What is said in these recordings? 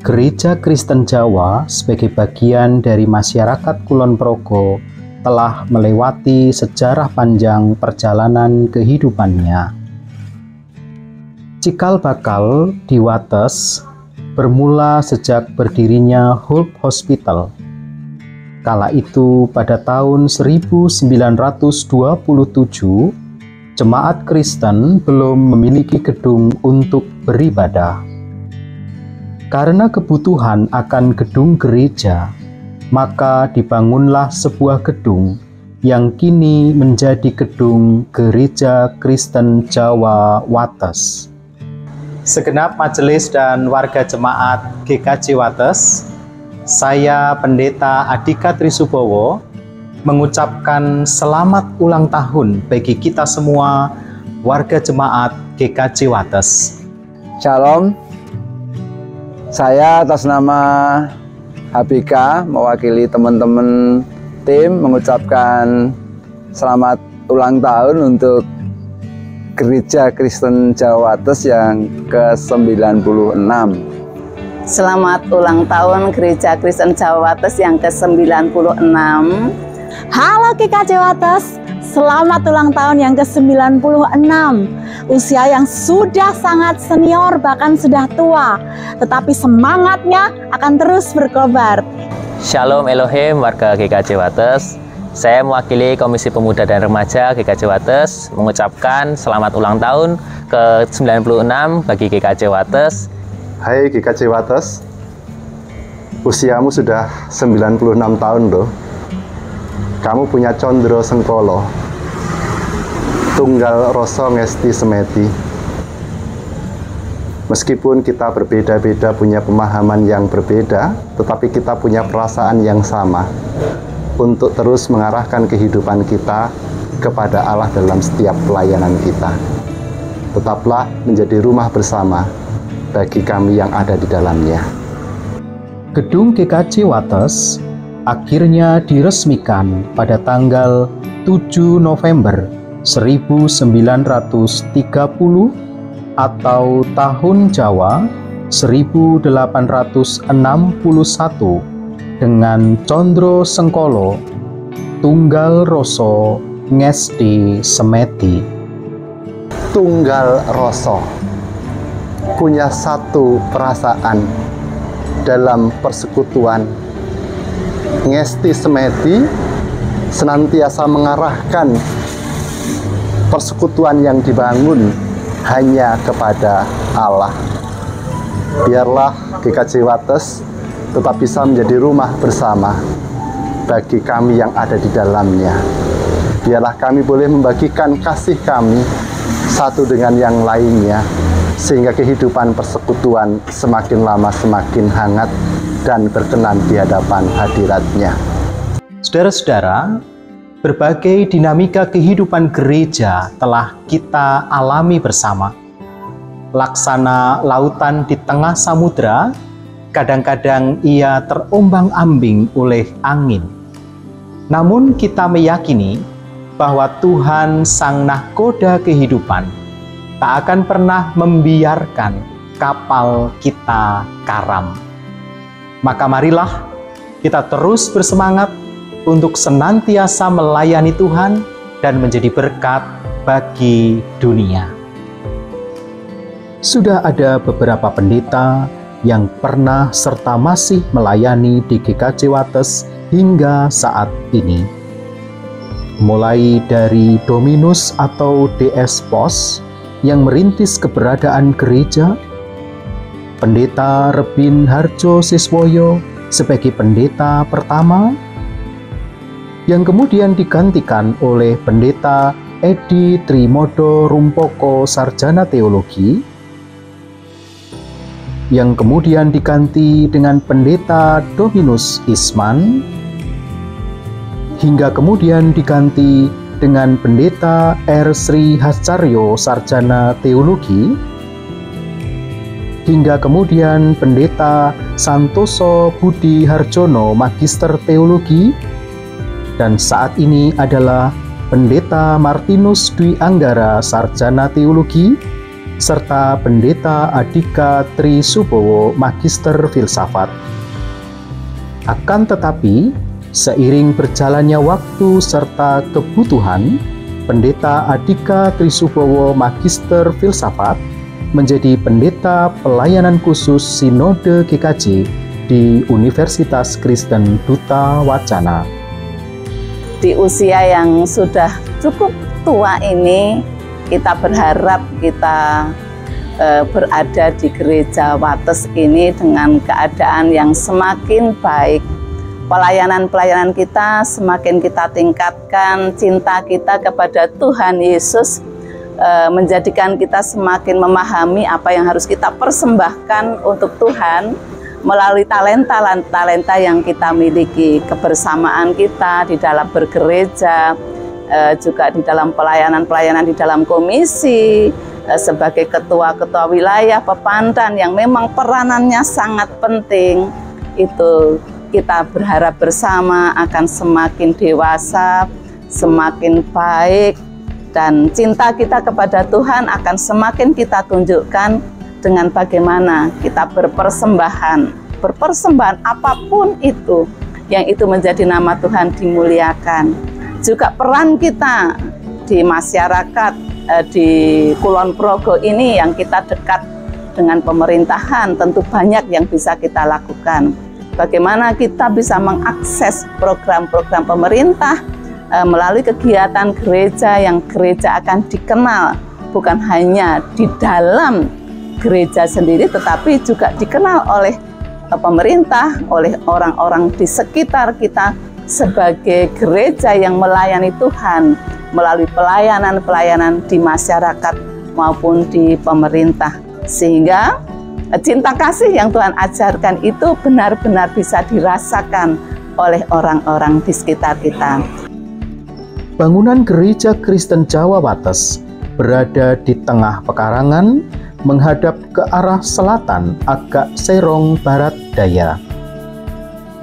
Gereja Kristen Jawa sebagai bagian dari masyarakat Kulon Progo telah melewati sejarah panjang perjalanan kehidupannya. Cikal bakal di Wates bermula sejak berdirinya Hope Hospital. Kala itu pada tahun 1927, jemaat Kristen belum memiliki gedung untuk beribadah. Karena kebutuhan akan gedung gereja, maka dibangunlah sebuah gedung yang kini menjadi gedung Gereja Kristen Jawa Wates. Segenap majelis dan warga jemaat GKJ Wates, saya Pendeta Adhika Trisubowo mengucapkan selamat ulang tahun bagi kita semua warga jemaat GKJ Wates. Shalom. Saya atas nama HBK mewakili teman-teman tim mengucapkan selamat ulang tahun untuk Gereja Kristen Jawa Wates yang ke-96. Selamat ulang tahun Gereja Kristen Jawa Wates yang ke-96. Halo GKJ Wates, selamat ulang tahun yang ke-96. Usia yang sudah sangat senior, bahkan sudah tua, tetapi semangatnya akan terus berkobar. Shalom Elohim warga GKJ Wates. Saya mewakili Komisi Pemuda dan Remaja GKJ Wates mengucapkan selamat ulang tahun ke-96 bagi GKJ Wates. Hai GKJ Wates, usiamu sudah 96 tahun loh. Kamu punya condro sengkolo, tunggal rasa ngesti semeti. Meskipun kita berbeda-beda, punya pemahaman yang berbeda, tetapi kita punya perasaan yang sama untuk terus mengarahkan kehidupan kita kepada Allah dalam setiap pelayanan kita. Tetaplah menjadi rumah bersama bagi kami yang ada di dalamnya. Gedung GKJ Wates akhirnya diresmikan pada tanggal 7 November 1930 atau tahun Jawa 1861 dengan condro sengkolo, tunggal roso ngesti semeti. Tunggal roso punya satu perasaan dalam persekutuan. Ngesti semeti senantiasa mengarahkan persekutuan yang dibangun hanya kepada Allah. Biarlah GKJ Wates tetap bisa menjadi rumah bersama bagi kami yang ada di dalamnya. Biarlah kami boleh membagikan kasih kami satu dengan yang lainnya, sehingga kehidupan persekutuan semakin lama semakin hangat dan berkenan di hadapan hadirat-Nya. Saudara-saudara, berbagai dinamika kehidupan gereja telah kita alami bersama. Laksana lautan di tengah samudra, kadang-kadang ia terombang-ambing oleh angin. Namun kita meyakini bahwa Tuhan Sang Nahkoda kehidupan tak akan pernah membiarkan kapal kita karam. Maka marilah kita terus bersemangat untuk senantiasa melayani Tuhan dan menjadi berkat bagi dunia. Sudah ada beberapa pendeta yang pernah serta masih melayani di GKJ Wates hingga saat ini. Mulai dari Dominus atau DS Pos yang merintis keberadaan gereja, Pendeta Rebin Harjo Siswoyo sebagai pendeta pertama, yang kemudian digantikan oleh Pendeta Edi Trimodo Rumpoko Sarjana Teologi, yang kemudian diganti dengan Pendeta Dominus Isman, hingga kemudian diganti dengan Pendeta R. Sri Hascaryo Sarjana Teologi, hingga kemudian Pendeta Santoso Budi Harjono Magister Teologi, dan saat ini adalah Pendeta Martinus Dwi Anggara Sarjana Teologi, serta Pendeta Adhika Trisubowo, Magister Filsafat. Akan tetapi, seiring berjalannya waktu serta kebutuhan, Pendeta Adhika Trisubowo, Magister Filsafat, menjadi pendeta pelayanan khusus Sinode GKJ di Universitas Kristen Duta Wacana. Di usia yang sudah cukup tua ini, kita berharap kita berada di Gereja Wates ini dengan keadaan yang semakin baik. Pelayanan-pelayanan kita semakin kita tingkatkan, cinta kita kepada Tuhan Yesus menjadikan kita semakin memahami apa yang harus kita persembahkan untuk Tuhan melalui talenta-talenta yang kita miliki, kebersamaan kita di dalam bergereja, juga di dalam pelayanan-pelayanan di dalam komisi, sebagai ketua-ketua wilayah Pepandan yang memang peranannya sangat penting. Itu kita berharap bersama akan semakin dewasa, semakin baik, dan cinta kita kepada Tuhan akan semakin kita tunjukkan dengan bagaimana kita berpersembahan apapun itu, yang itu menjadi nama Tuhan dimuliakan. Juga peran kita di masyarakat di Kulon Progo ini yang kita dekat dengan pemerintahan, tentu banyak yang bisa kita lakukan. Bagaimana kita bisa mengakses program-program pemerintah melalui kegiatan gereja yang gereja akan dikenal bukan hanya di dalam gereja sendiri, tetapi juga dikenal oleh pemerintah, oleh orang-orang di sekitar kita sebagai gereja yang melayani Tuhan melalui pelayanan-pelayanan di masyarakat maupun di pemerintah, sehingga cinta kasih yang Tuhan ajarkan itu benar-benar bisa dirasakan oleh orang-orang di sekitar kita. Bangunan Gereja Kristen Jawa Wates berada di tengah pekarangan menghadap ke arah selatan agak serong barat daya.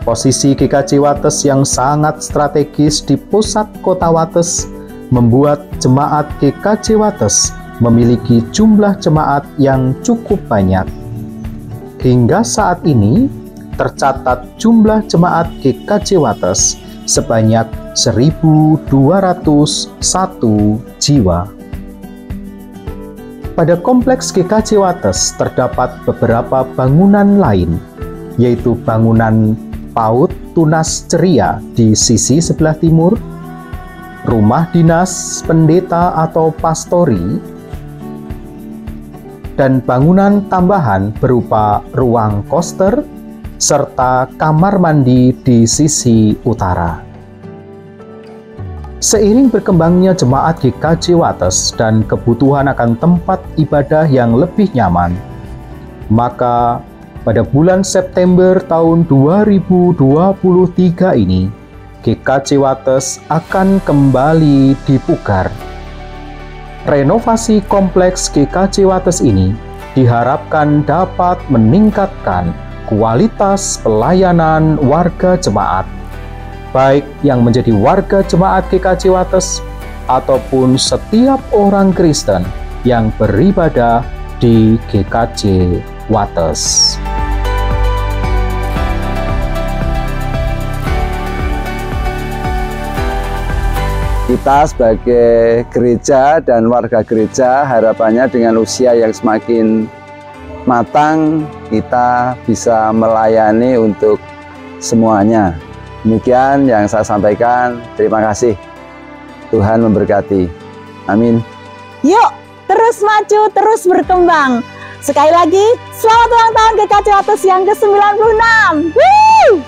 Posisi GKJ Wates yang sangat strategis di pusat kota Wates membuat jemaat GKJ Wates memiliki jumlah jemaat yang cukup banyak. Hingga saat ini tercatat jumlah jemaat GKJ Wates sebanyak 1.201 jiwa. Pada kompleks GKJ Wates terdapat beberapa bangunan lain, yaitu bangunan PAUD Tunas Ceria di sisi sebelah timur, rumah dinas pendeta atau pastori, dan bangunan tambahan berupa ruang koster, serta kamar mandi di sisi utara. Seiring berkembangnya jemaat GKJ Wates dan kebutuhan akan tempat ibadah yang lebih nyaman, maka pada bulan September tahun 2023 ini, GKJ Wates akan kembali dipugar. Renovasi kompleks GKJ Wates ini diharapkan dapat meningkatkan kualitas pelayanan warga jemaat, baik yang menjadi warga jemaat GKJ Wates ataupun setiap orang Kristen yang beribadah di GKJ Wates. Kita sebagai gereja dan warga gereja, harapannya dengan usia yang semakin matang, kita bisa melayani untuk semuanya. Demikian yang saya sampaikan. Terima kasih. Tuhan memberkati. Amin. Yuk, terus maju, terus berkembang. Sekali lagi, selamat ulang tahun GKJ Wates yang ke-96. Woo!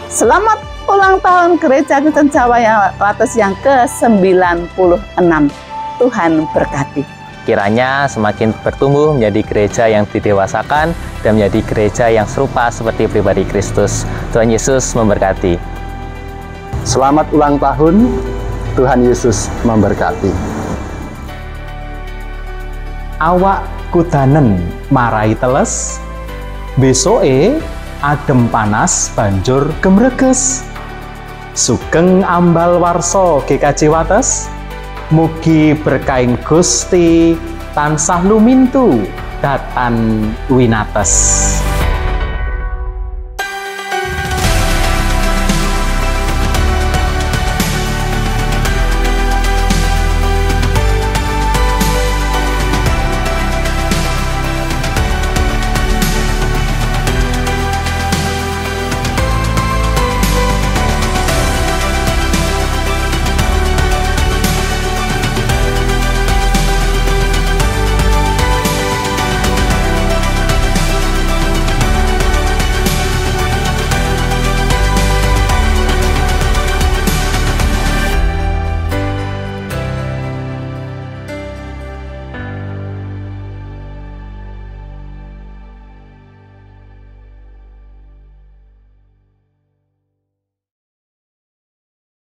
Selamat ulang tahun Gereja Kristen Jawa Wates yang ke-96. Tuhan berkati. Kiranya semakin bertumbuh menjadi gereja yang didewasakan dan menjadi gereja yang serupa seperti pribadi Kristus. Tuhan Yesus memberkati. Selamat ulang tahun, Tuhan Yesus memberkati. Awak kudanen marai teles, besoke adem panas banjur gemreges. Sugeng ambal warso GKJ Wates, mugi berkaing Gusti tansah lumintu datan winates.